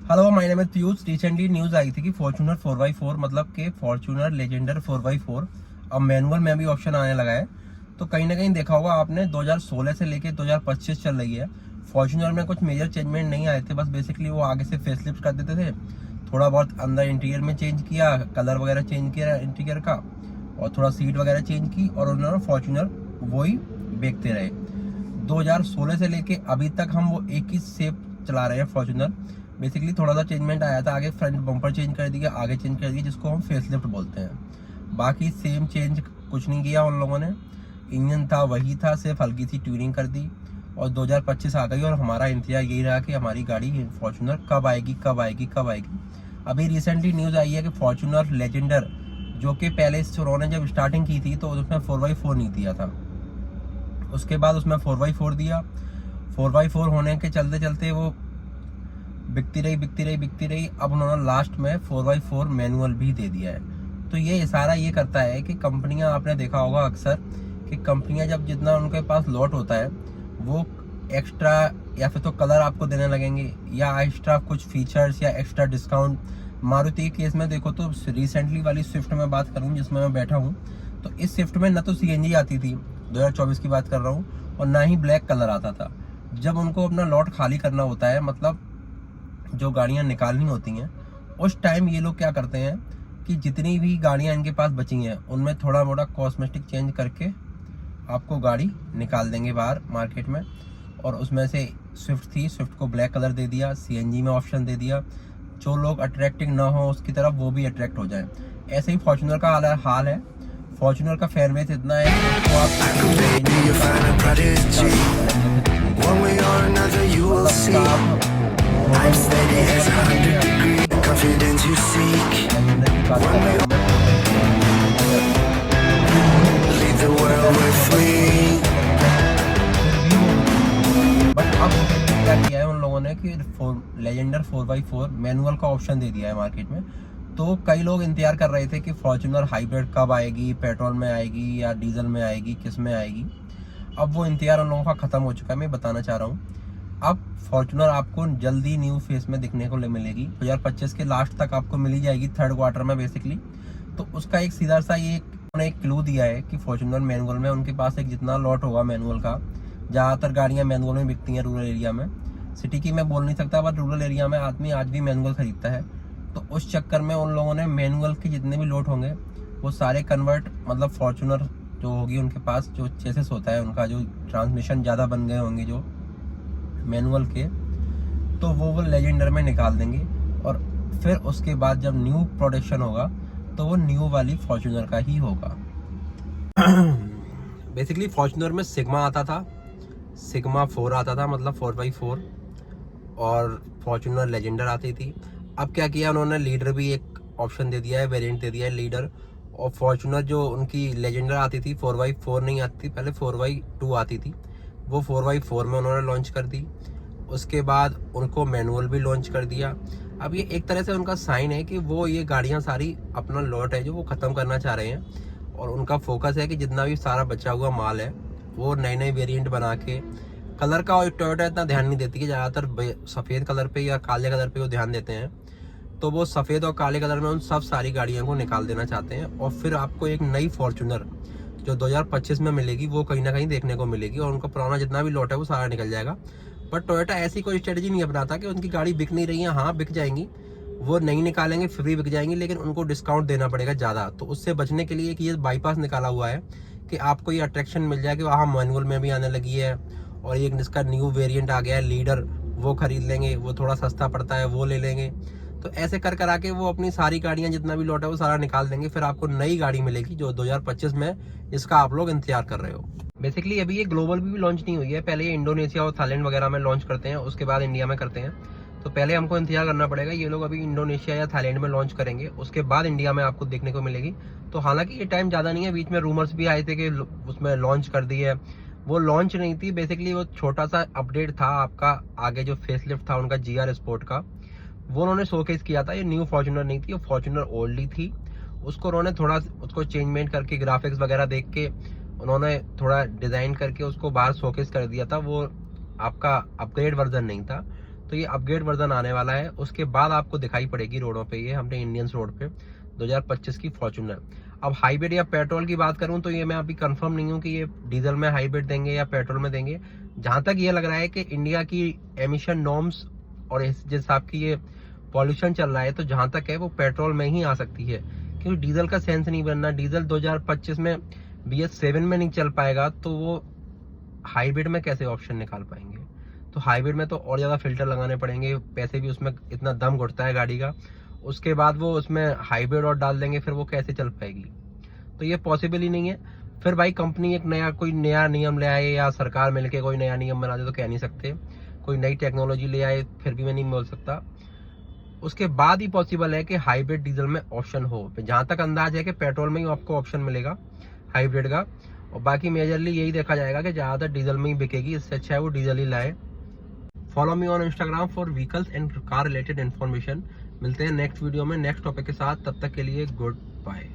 Hello, my name is Piyush. Recently news आई थी कि फॉर्च्यूनर 4x4 मतलब कि फॉर्च्यूनर लेजेंडर 4x4 अब मैनुअल में भी ऑप्शन आने लगा है। तो कहीं ना कहीं देखा होगा आपने, 2016 से लेके 2025 चल रही है। फॉर्च्यूनर में कुछ मेजर चेंजमेंट नहीं आए थे, बस बेसिकली वो आगे से फेसलिफ्ट कर देते थे, थोड़ा बहुत अंदर इंटीरियर में चेंज किया, कलर वगैरह चेंज किया इंटीरियर का, और थोड़ा सीट वगैरह चेंज की, और उन्होंने फॉर्च्यूनर वही बेचते रहे। 2016 से लेके अभी तक हम वो एक ही शेप चला रहे हैं फॉर्च्यूनर। बेसिकली थोड़ा सा चेंजमेंट आया था, आगे फ्रंट बम्पर चेंज कर दिया, आगे चेंज कर दिया, जिसको हम फेसलिफ्ट बोलते हैं। बाकी सेम चेंज कुछ नहीं किया उन लोगों ने। इंजन था वही था, सिर्फ हल्की सी ट्यूनिंग कर दी, और 2025 आ गई और हमारा इंतजार यही रहा कि हमारी गाड़ी फॉर्च्यूनर कब आएगी कब आएगी कब आएगी। अभी रिसेंटली न्यूज़ आई है कि फॉर्च्यूनर लेजेंडर, जो कि पहले उन्होंने जब स्टार्टिंग की थी तो उसमें 4x4 नहीं दिया था, उसके बाद उसमें 4x4 दिया। 4x4 होने के चलते चलते वो बिकती रही। अब उन्होंने लास्ट में 4x4 मैनुअल भी दे दिया है। तो ये इशारा ये करता है कि कंपनियां, आपने देखा होगा अक्सर कि कंपनियां जब जितना उनके पास लॉट होता है वो एक्स्ट्रा या फिर तो कलर आपको देने लगेंगे, या एक्स्ट्रा कुछ फीचर्स या एक्स्ट्रा डिस्काउंट। मारुति के केस में देखो तो रिसेंटली वाली स्विफ्ट में बात करूँ जिसमें मैं बैठा हूँ, तो इस स्विफ्ट में न तो सीएनजी आती थी, 2024 की बात कर रहा हूँ, और ना ही ब्लैक कलर आता था। जब उनको अपना लॉट खाली करना होता है, मतलब जो गाड़ियां निकालनी होती हैं, उस टाइम ये लोग क्या करते हैं कि जितनी भी गाड़ियां इनके पास बची हैं उनमें थोड़ा मोटा कॉस्मेटिक चेंज करके आपको गाड़ी निकाल देंगे बाहर मार्केट में। और उसमें से स्विफ्ट थी, स्विफ्ट को ब्लैक कलर दे दिया, सीएनजी में ऑप्शन दे दिया, जो लोग अट्रैक्टिंग ना हो उसकी तरफ वो भी अट्रैक्ट हो जाए। ऐसे ही फॉर्च्यूनर का हाल है। फॉर्च्यूनर का फैन बेस इतना है कि I'm steady as 100 degree, confidence you seek. Leave the world with me. But अब क्या किया है उन लोगों ने कि लेजेंडर 4x4 मैनुअल का ऑप्शन दे दिया है मार्केट में। तो कई लोग इंतजार कर रहे थे कि फॉर्च्यूनर हाइब्रिड कब आएगी, पेट्रोल में आएगी या डीजल में आएगी, किस में आएगी। अब वो इंतजार उन लोगों का खत्म हो चुका है। मैं बताना चाह रहा हूँ, अब फॉर्च्यूनर आपको जल्दी न्यू फेस में दिखने को मिलेगी। 2025 के लास्ट तक आपको मिल ही जाएगी, थर्ड क्वार्टर में बेसिकली। तो उसका एक सीधा सा ये उन्होंने एक क्लू दिया है कि फॉर्च्यूनर मैनुअल में उनके पास एक जितना लॉट होगा मैनुअल का, ज़्यादातर गाड़ियाँ मैनुअल में बिकती हैं रूरल एरिया में। सिटी की मैं बोल नहीं सकता, बट रूरल एरिया में आदमी आज भी मैनुअल खरीदता है। तो उस चक्कर में उन लोगों ने मैनुअल के जितने भी लॉट होंगे वो सारे कन्वर्ट, मतलब फॉर्च्यूनर जो होगी उनके पास जो चेसिस होता है उनका, जो ट्रांसमिशन ज़्यादा बन गए होंगे जो मैनुअल के, तो वो लेजेंडर में निकाल देंगे। और फिर उसके बाद जब न्यू प्रोडक्शन होगा तो वो न्यू वाली फॉर्च्यूनर का ही होगा। बेसिकली फॉर्च्यूनर में सिग्मा आता था, सिग्मा 4 आता था, मतलब 4x4, और फॉर्च्यूनर लेजेंडर आती थी। अब क्या किया उन्होंने, लीडर भी एक ऑप्शन दे दिया है, वेरिएंट दे दिया है लीडर। और फॉर्च्यूनर जो उनकी लेजेंडर आती थी 4x4 नहीं आती थी, पहले 4x2 आती थी, वो 4x4 में उन्होंने लॉन्च कर दी। उसके बाद उनको मैनुअल भी लॉन्च कर दिया। अब ये एक तरह से उनका साइन है कि वो ये गाड़ियां सारी अपना लॉट है जो वो ख़त्म करना चाह रहे हैं, और उनका फोकस है कि जितना भी सारा बचा हुआ माल है वो नए नए वेरिएंट बना के। कलर का और टोयोटा इतना ध्यान नहीं देती है, ज़्यादातर सफ़ेद कलर पे या काले कलर पे वो ध्यान देते हैं। तो वो सफ़ेद और काले कलर में उन सब सारी गाड़ियों को निकाल देना चाहते हैं, और फिर आपको एक नई फॉर्च्यूनर जो 2025 में मिलेगी वो कहीं ना कहीं देखने को मिलेगी, और उनका पुराना जितना भी लॉट है वो सारा निकल जाएगा। बट टोयोटा ऐसी कोई स्ट्रेटजी नहीं अपनाता कि उनकी गाड़ी बिक नहीं रही है, हाँ बिक जाएंगी, वो नहीं निकालेंगे फिर भी बिक जाएंगी, लेकिन उनको डिस्काउंट देना पड़ेगा ज़्यादा। तो उससे बचने के लिए एक ये बाईपास निकाला हुआ है कि आपको ये अट्रैक्शन मिल जाए कि वहाँ मैनुअल में भी आने लगी है, और एक जिसका न्यू वेरिएंट आ गया है लीडर, वो खरीद लेंगे, वो थोड़ा सस्ता पड़ता है वो ले लेंगे। तो ऐसे कर कर आके वो अपनी सारी गाड़ियां जितना भी लॉट है वो सारा निकाल देंगे, फिर आपको नई गाड़ी मिलेगी जो 2025 में, जिसका आप लोग इंतजार कर रहे हो। बेसिकली अभी ये ग्लोबल भी लॉन्च नहीं हुई है, पहले ये इंडोनेशिया और थाईलैंड वगैरह में लॉन्च करते हैं, उसके बाद इंडिया में करते हैं। तो पहले हमको इंतजार करना पड़ेगा, ये लोग अभी इंडोनेशिया या थाईलैंड में लॉन्च करेंगे, उसके बाद इंडिया में आपको देखने को मिलेगी। तो हालांकि ये टाइम ज़्यादा नहीं है, बीच में रूमर्स भी आए थे कि उसमें लॉन्च कर दी है, वो लॉन्च नहीं थी, बेसिकली वो छोटा सा अपडेट था आपका। आगे जो फेसलिफ्ट था उनका GR स्पोर्ट का, वो उन्होंने शोकेस किया था। ये न्यू फॉर्च्यूनर नहीं थी, वो फॉर्च्यूनर ओल्ड ही थी, उसको उन्होंने थोड़ा उसको चेंजमेंट करके ग्राफिक्स वगैरह देख के उन्होंने थोड़ा डिज़ाइन करके उसको बाहर शोकेस कर दिया था। वो आपका अपग्रेड वर्जन नहीं था। तो ये अपग्रेड वर्जन आने वाला है। उसके बाद आपको दिखाई पड़ेगी रोडों पे, ये हमने इंडियंस रोड पे 2025 की फॉर्च्यूनर। अब हाइब्रिड या पेट्रोल की बात करूं तो ये मैं अभी कंफर्म नहीं हूं कि ये डीजल में हाइब्रिड देंगे या पेट्रोल में देंगे। जहां तक ये लग रहा है कि इंडिया की एमिशन नॉर्म्स और जिस हिसाब की ये पॉल्यूशन चल रहा है, तो जहां तक है वो पेट्रोल में ही आ सकती है, क्योंकि डीजल का सेंस नहीं बनना। डीजल 2025 में BS7 में नहीं चल पाएगा, तो वो हाइब्रिड में कैसे ऑप्शन निकाल पाएंगे। तो हाइब्रिड में तो और ज़्यादा फिल्टर लगाने पड़ेंगे, पैसे भी उसमें इतना दम घुटता है गाड़ी का। उसके बाद वो उसमें हाइब्रिड और डाल देंगे, फिर वो कैसे चल पाएगी। तो ये पॉसिबल ही नहीं है। फिर भाई कंपनी एक कोई नया नियम ले आए या सरकार मिलके कोई नया नियम बना दे तो कह नहीं सकते। कोई नई टेक्नोलॉजी ले आए फिर भी मैं नहीं बोल सकता। उसके बाद ही पॉसिबल है कि हाइब्रिड डीजल में ऑप्शन हो। जहां तक अंदाज है कि पेट्रोल में ही आपको ऑप्शन मिलेगा हाइब्रिड का, और बाकी मेजरली यही देखा जाएगा कि ज़्यादातर डीजल में ही बिकेगी। इससे अच्छा है वो डीजल ही लाए। Follow me on Instagram for vehicles and car related information. मिलते हैं नेक्स्ट वीडियो में नेक्स्ट टॉपिक के साथ, तब तक के लिए गुड बाय।